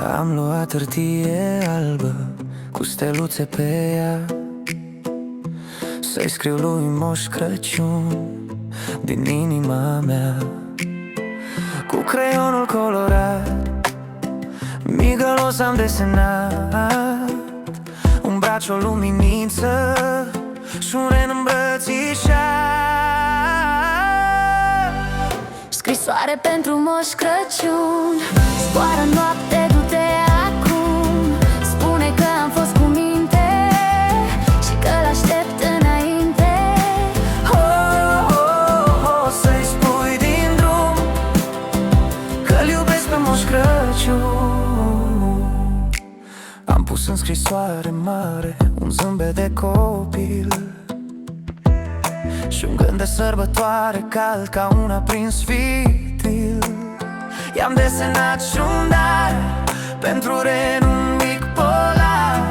Am luat hârtie albă cu steluțe pe ea, să-i scriu lui Moș Crăciun din inima mea. Cu creionul colorat, migălos am desenat un braț, o luminiță și un ren îmbrățișat. Scrisoare pentru Moș Crăciun, zboară noapte, du-te acum. Spune că am fost cu minte și că l-aștept înainte. Să-i spui din drum că-l iubesc pe Moș Crăciun. Am pus în scrisoare mare un zâmbet de copil și un gând de sărbătoare cald ca un aprins fitil. I-am desenat și un dar pentru ren, un mic polar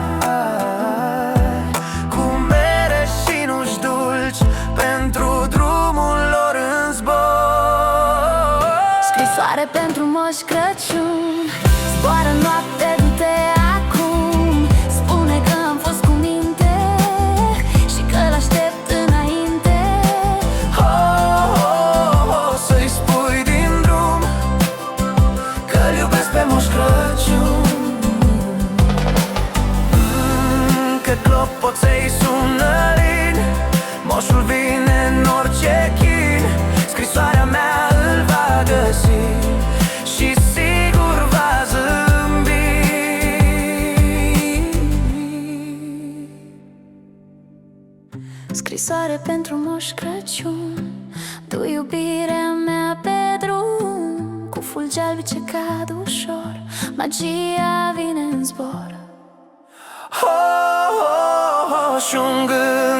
cu mere și nuși dulci pentru drumul lor în zbor. Scrisoare pentru Moș Crăciun, zboară noapte, du-te acum. Spune că am fost cu minte și că l-aștept înainte. Să-i spui din drum că-l iubesc pe Moș Crăciun. Că clopoței sună lin, moșul vine în orice chin. Scrisoarea mea îl va găsi și sigur va zâmbi. Scrisoare pentru Moș Crăciun, du iubirea mea pe drum. Cu fulgi albi ce cad ușor, magia vine în zbor. Și un gând